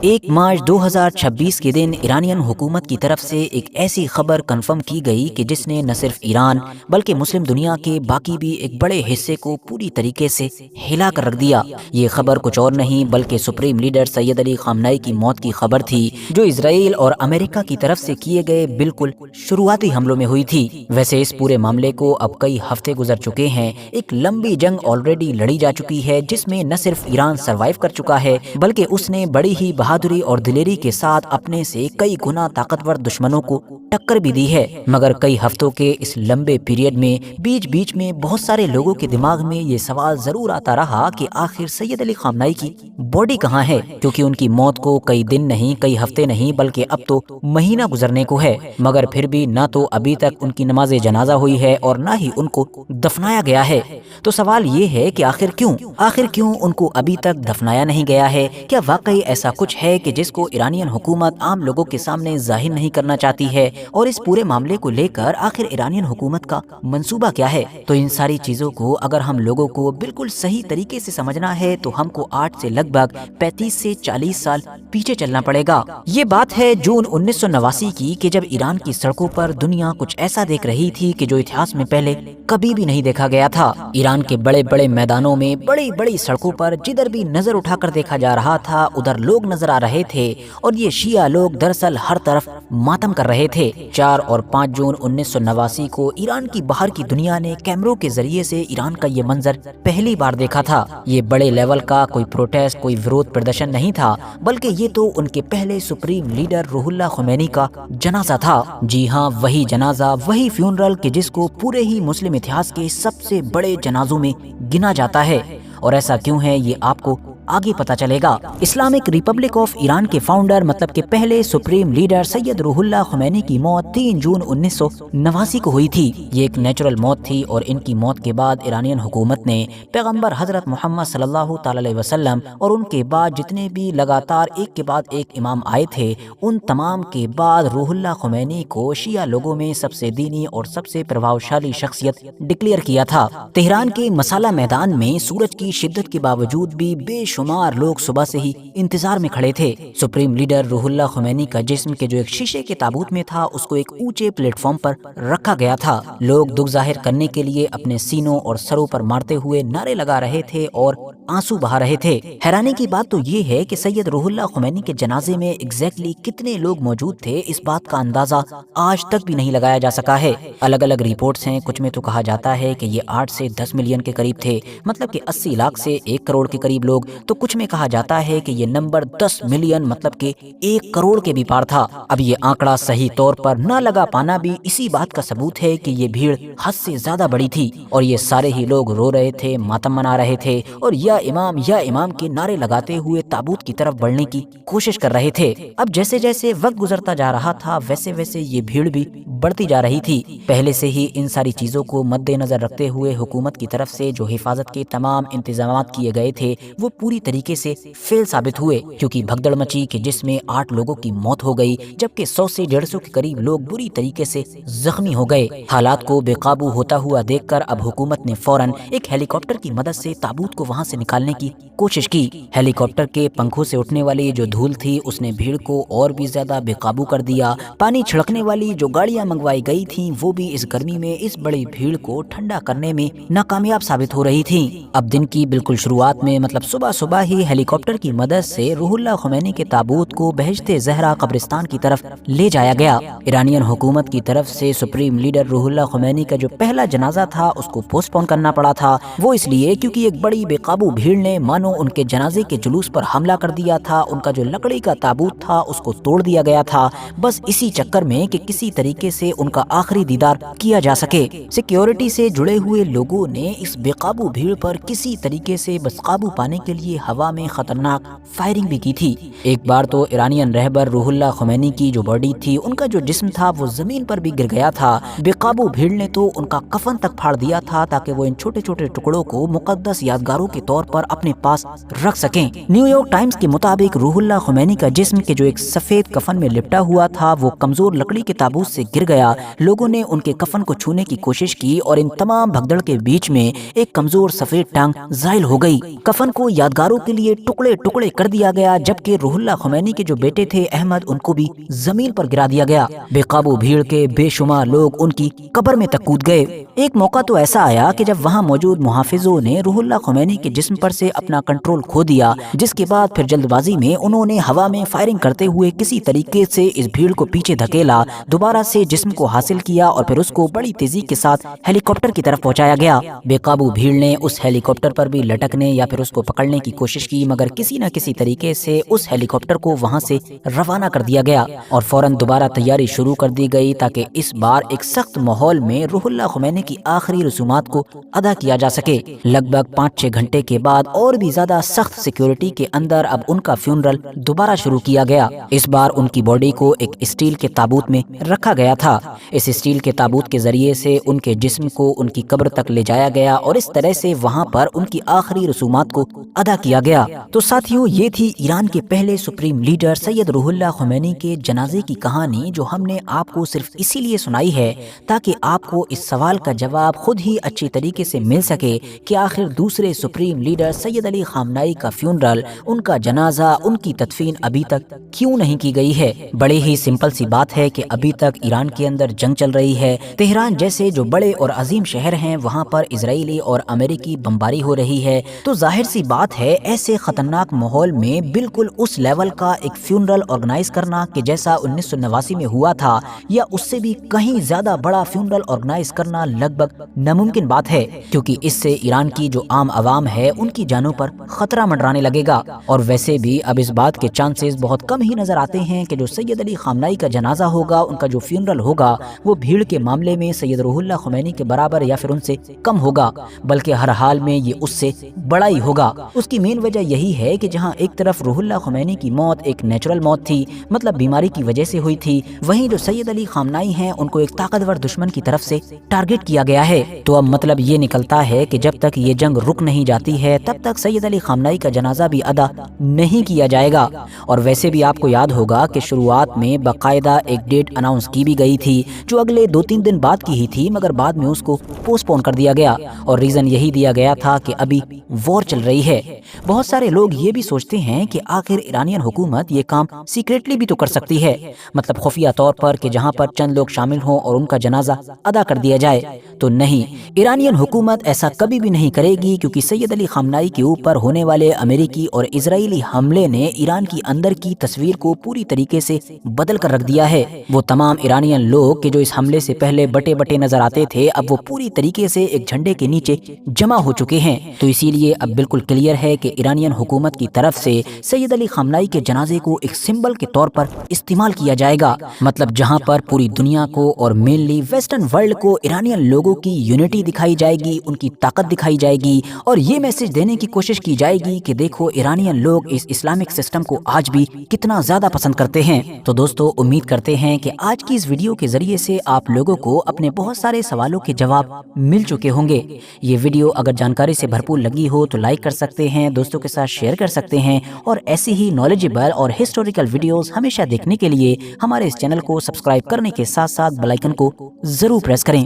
1 मार्च 2026 के दिन ईरानियन हुकूमत की तरफ से एक ऐसी खबर कंफर्म की गई कि जिसने न सिर्फ ईरान बल्कि मुस्लिम दुनिया के बाकी भी एक बड़े हिस्से को पूरी तरीके से हिला कर रख दिया। ये खबर कुछ और नहीं बल्कि supreme leader Syed Ali Khamenei की मौत की खबर थी, जो इसराइल और अमेरिका की तरफ से किए गए बिल्कुल शुरुआती हमलों में हुई थी। वैसे इस पूरे मामले को अब कई हफ्ते गुजर चुके हैं। एक लंबी जंग ऑलरेडी लड़ी जा चुकी है, जिसमें न सिर्फ ईरान सर्वाइव कर चुका है बल्कि उसने बड़ी ही बहादुरी और दिलेरी के साथ अपने से कई गुना ताकतवर दुश्मनों को टक्कर भी दी है। मगर कई हफ्तों के इस लंबे पीरियड में बीच बीच में बहुत सारे लोगों के दिमाग में ये सवाल जरूर आता रहा कि आखिर सैयद अली खामनेई की बॉडी कहाँ है, क्योंकि उनकी मौत को कई दिन नहीं, कई हफ्ते नहीं बल्कि अब तो महीना गुजरने को है। मगर फिर भी ना तो अभी तक उनकी नमाज जनाजा हुई है और ना ही उनको दफनाया गया है। तो सवाल ये है कि आखिर क्यों उनको अभी तक दफनाया नहीं गया है? क्या वाकई ऐसा कुछ है कि जिसको ईरानियन हुकूमत आम लोगों के सामने जाहिर नहीं करना चाहती है? और इस पूरे मामले को लेकर आखिर ईरानियन हुकूमत का मंसूबा क्या है? तो इन सारी चीजों को अगर हम लोगों को बिल्कुल सही तरीके से समझना है तो हमको आज से लगभग 35 से 40 साल पीछे चलना पड़ेगा। ये बात है जून 1989 की, कि जब ईरान की सड़कों पर दुनिया कुछ ऐसा देख रही थी कि जो इतिहास में पहले कभी भी नहीं देखा गया था। ईरान के बड़े बड़े मैदानों में बड़ी बड़ी सड़कों पर जिधर भी नजर उठाकर देखा जा रहा था उधर लोग नजर आ रहे थे, और ये शिया लोग दरअसल हर तरफ मातम कर रहे थे। 4 और 5 जून 1989 को ईरान की बाहर की दुनिया ने कैमरों के जरिए से ईरान का ये मंजर पहली बार देखा था। ये बड़े लेवल का कोई प्रोटेस्ट, कोई विरोध प्रदर्शन नहीं था, बल्कि ये तो उनके पहले सुप्रीम लीडर रूहुल्लाह खुमैनी का जनाजा था। जी हाँ, वही जनाजा, वही फ्यूनरल कि जिसको पूरे ही मुस्लिम इतिहास के सबसे बड़े जनाजों में गिना जाता है। और ऐसा क्यों है ये आपको आगे पता चलेगा। इस्लामिक रिपब्लिक ऑफ ईरान के फाउंडर मतलब के पहले सुप्रीम लीडर सैयद रूहुल्लाह खुमैनी की मौत 3 जून 1989 को हुई थी। ये एक नेचुरल मौत थी और इनकी मौत के बाद ईरानियन हुकूमत ने पैगंबर हजरत मोहम्मद सल्लल्लाहु अलैहि वसल्लम और उनके बाद जितने भी लगातार एक के बाद एक इमाम आए थे, उन तमाम के बाद रूहुल्लाह खुमैनी को शिया लोगों में सबसे दीनी और सबसे प्रभावशाली शख्सियत डिक्लेयर किया था। तेहरान के मसाला मैदान में सूरज की शिद्दत के बावजूद भी बेशुमार लोग सुबह से ही इंतजार में खड़े थे। सुप्रीम लीडर रूहुल्लाह खुमैनी का जिस्म के जो एक शीशे के ताबूत में था उसको एक ऊंचे प्लेटफॉर्म पर रखा गया था। लोग दुख जाहिर करने के लिए अपने सीनों और सरों पर मारते हुए नारे लगा रहे थे और आंसू बहा रहे थे। हैरानी की बात तो ये है कि सैयद रूहुल्लाह खुमैनी के जनाजे में एग्जैक्टली कितने लोग मौजूद थे, इस बात का अंदाजा आज तक भी नहीं लगाया जा सका है। अलग अलग रिपोर्ट्स हैं, कुछ में तो कहा जाता है कि ये 8 से 10 मिलियन के करीब थे, मतलब कि 80 लाख से 1 करोड़ के करीब लोग। तो कुछ में कहा जाता है कि ये नंबर 10 मिलियन मतलब कि 1 करोड़ के भी पार था। अब ये आंकड़ा सही तौर पर न लगा पाना भी इसी बात का सबूत है कि ये भीड़ हद से ज्यादा बड़ी थी और ये सारे ही लोग रो रहे थे, मातम मना रहे थे और या इमाम के नारे लगाते हुए ताबूत की तरफ बढ़ने की कोशिश कर रहे थे। अब जैसे जैसे वक्त गुजरता जा रहा था वैसे वैसे ये भीड़ भी बढ़ती जा रही थी। पहले से ही इन सारी चीजों को मद्देनजर रखते हुए हुकूमत की तरफ से जो हिफाजत के तमाम इंतजाम किए गए थे वो पूरी तरीके से फेल साबित हुए, क्योंकि भगदड़ मची कि जिसमें 8 लोगों की मौत हो गई जबकि 100 से 150 के करीब लोग बुरी तरीके से जख्मी हो गए। हालात को बेकाबू होता हुआ देखकर अब हुकूमत ने फौरन एक हेलीकॉप्टर की मदद से ताबूत को वहां से निकालने की कोशिश की। हेलीकॉप्टर के पंखों से उठने वाली जो धूल थी उसने भीड़ को और भी ज्यादा बेकाबू कर दिया। पानी छिड़कने वाली जो गाड़ियां मंगवाई गई थी वो भी इस गर्मी में इस बड़ी भीड़ को ठंडा करने में नाकामयाब साबित हो रही थी। अब दिन की बिल्कुल शुरुआत में मतलब सुबह सुबह ही हेलीकॉप्टर की मदद से रूहुल्लाह खुमैनी के ताबूत को बहिश्ते ज़हरा कब्रिस्तान की तरफ ले जाया गया। ईरानियन हुकूमत की तरफ से सुप्रीम लीडर रूहुल्लाह खुमैनी का जो पहला जनाजा था उसको पोस्टपोन करना पड़ा था। वो इसलिए क्योंकि एक बड़ी बेकाबू भीड़ ने मानो उनके जनाजे के जुलूस पर हमला कर दिया था। उनका जो लकड़ी का ताबूत था उसको तोड़ दिया गया था, बस इसी चक्कर में कि किसी तरीके से उनका आखिरी दीदार किया जा सके। सिक्योरिटी से जुड़े हुए लोगों ने इस बेकाबू भीड़ पर किसी तरीके से बस काबू पाने के लिए हवा में खतरनाक फायरिंग भी की थी। एक बार तो ईरानियन रहबर रूहुल्लाह खुमैनी की जो बॉडी थी, उनका जो जिस्म था वो जमीन पर भी गिर गया था। बेकाबू भीड़ ने तो उनका कफन तक फाड़ दिया था ताकि वो इन छोटे छोटे टुकड़ों को मुकद्दस यादगारों के तौर طور پر اپنے پاس رکھ سکیں۔ نیو یارک ٹائمز کے مطابق روح اللہ خمینی کا جسم کے جو ایک سفید کفن میں لپٹا ہوا تھا وہ کمزور لکڑی کے تابوت سے گر گیا۔ لوگوں نے ان کے کفن کو چھونے کی کوشش کی اور ان تمام بھگدڑ کے بیچ میں ایک کمزور سفید ٹانگ زائل ہو گئی۔ کفن کو یادگاروں کے لیے ٹکڑے ٹکڑے کر دیا گیا، جبکہ روح اللہ خمینی کے جو بیٹے تھے احمد، ان کو بھی زمین پر گرا دیا گیا۔ بے قابو بھیڑ کے بے شمار لوگ ان کی قبر میں تک کود گئے۔ ایک موقع تو ایسا آیا کہ جب وہاں موجود محافظوں نے روح اللہ خمینی کے جسم پر سے اپنا کنٹرول کھو دیا، جس کے بعد پھر جلد بازی میں انہوں نے ہوا میں فائرنگ کرتے ہوئے کسی طریقے سے اس بھیڑ کو پیچھے دھکیلا، دوبارہ سے جسم کو حاصل کیا اور پھر اس کو بڑی تیزی کے ساتھ ہیلی کاپٹر کی طرف پہنچایا گیا۔ بے قابو بھیڑ نے اس ہیلی کاپٹر پر بھی لٹکنے یا پھر اس کو پکڑنے کی کوشش کی، مگر کسی نہ کسی طریقے سے اس ہیلی کاپٹر کو وہاں سے روانہ کر دیا گیا اور فوراً دوبارہ تیاری شروع کر دی گئی تاکہ اس بار ایک سخت ماحول میں روح اللہ خمینی کی آخری رسومات کو ادا کیا جا سکے۔ لگ بھگ 5-6 گھنٹے کے بعد اور بھی زیادہ سخت سیکیورٹی کے اندر اب ان کا فیونرل دوبارہ شروع کیا گیا۔ اس بار ان کی باڈی کو ایک اسٹیل کے تابوت میں رکھا گیا تھا۔ اس اسٹیل کے تابوت کے ذریعے سے ان کے جسم کو ان کی قبر تک لے جایا گیا اور اس طرح سے وہاں پر ان کی آخری رسومات کو ادا کیا گیا۔ تو ساتھیوں، یہ تھی ایران کے پہلے سپریم لیڈر سید روح اللہ خمینی کے جنازے کی کہانی، جو ہم نے آپ کو صرف اسی لیے سنائی ہے تاکہ آپ کو اس سوال کا جواب خود ہی اچھی طریقے سے مل سکے کہ آخر دوسرے سپریم لیڈر سید علی خامنہئی کا فیونرل، ان کا جنازہ، ان کی تدفین ابھی تک کیوں نہیں کی گئی ہے؟ بڑے ہی سمپل سی بات ہے کہ ابھی تک ایران کے اندر جنگ چل رہی ہے۔ تہران جیسے جو بڑے اور عظیم شہر ہیں وہاں پر اسرائیلی اور امریکی بمباری ہو رہی ہے، تو ظاہر سی بات ہے ایسے خطرناک ماحول میں بالکل اس لیول کا ایک فیونرل آرگنائز کرنا کہ جیسا 1989 میں ہوا تھا یا اس سے بھی کہیں زیادہ بڑا فیونرل آرگنائز کرنا لگ بھگ ناممکن بات ہے، کیونکہ اس سے ایران کی جو عام عوام ہے ان کی جانوں پر خطرہ منڈرانے لگے گا۔ اور ویسے بھی اب اس بات کے چانسز بہت کم ہی نظر آتے ہیں کہ جو سید علی خامنہئی کا جنازہ ہوگا، ان کا جو فیونرل ہوگا، وہ بھیڑ کے معاملے میں سید روح اللہ خمینی کے برابر یا پھر ان سے کم ہوگا، بلکہ ہر حال میں یہ اس سے بڑا ہی ہوگا۔ اس کی مین وجہ یہی ہے کہ جہاں ایک طرف روح اللہ خمینی کی موت ایک نیچرل موت تھی، مطلب بیماری کی وجہ سے ہوئی تھی، وہیں جو سید علی خامنہئی ہیں ان کو ایک طاقتور دشمن کی طرف سے ٹارگٹ کیا گیا ہے۔ تو اب مطلب یہ نکلتا ہے کہ جب تک یہ جنگ رک نہیں جاتی ہے تب تک سید علی خامنہئی کا جنازہ بھی ادا نہیں کیا جائے گا۔ اور ویسے بھی آپ کو یاد ہوگا کہ شروعات میں باقاعدہ ایک ڈیٹ اناؤنس کی بھی گئی تھی جو اگلے 2-3 دن بعد کی ہی تھی، مگر بعد میں اس کو پوسٹ پون کر دیا گیا اور ریزن یہی دیا گیا تھا کہ ابھی وار چل رہی ہے۔ بہت سارے لوگ یہ بھی سوچتے ہیں کہ آخر ایرانین حکومت یہ کام سیکریٹلی بھی تو کر سکتی ہے، مطلب خفیہ طور پر، کہ جہاں پر چند لوگ شامل ہوں اور ان کا جنازہ ادا کر دیا جائے۔ تو نہیں، ایرانین حکومت ایسا کبھی بھی نہیں کرے گی، کیونکہ سید علی خامنہئی کے اوپر ہونے والے امریکی اور اسرائیلی حملے نے ایران کی اندر کی تصویر کو پوری طریقے سے بدل کر رکھ دیا ہے۔ وہ تمام ایرانین لوگ کہ جو اس حملے سے پہلے بٹے بٹے نظر آتے تھے، اب وہ پوری طریقے سے ایک جھنڈے کے نیچے جمع ہو چکے ہیں۔ تو اسی لیے اب بالکل کلیئر ہے کہ ایرانین حکومت کی طرف سے سید علی خامنہئی کے جنازے کو ایک سمبل کے طور پر استعمال کیا جائے گا، مطلب جہاں پر پوری دنیا کو اور مینلی ویسٹرن ورلڈ کو ایرانین لوگوں کی یونٹی دکھائی جائے گی، ان کی طاقت دکھائی جائے گی اور یہ میسج دینے کی کوشش کی جائے گی کہ دیکھو ایرانین لوگ اس اسلامک سسٹم کو آج بھی کتنا زیادہ پسند کرتے ہیں۔ تو دوستو، امید کرتے ہیں کہ آج کی اس ویڈیو کے ذریعے سے آپ لوگوں کو اپنے بہت سارے سوالوں کے جواب مل چکے ہوں گے۔ یہ ویڈیو اگر جانکاری سے بھرپور لگی ہو تو لائک کر سکتے ہیں، دوستوں کے ساتھ شیئر کر سکتے ہیں، اور ایسی ہی نالجیبل اور ہسٹوریکل ویڈیوز ہمیشہ دیکھنے کے لیے ہمارے اس چینل کو سبسکرائب کرنے کے ساتھ ساتھ بیل آئیکن کو ضرور پریس کریں۔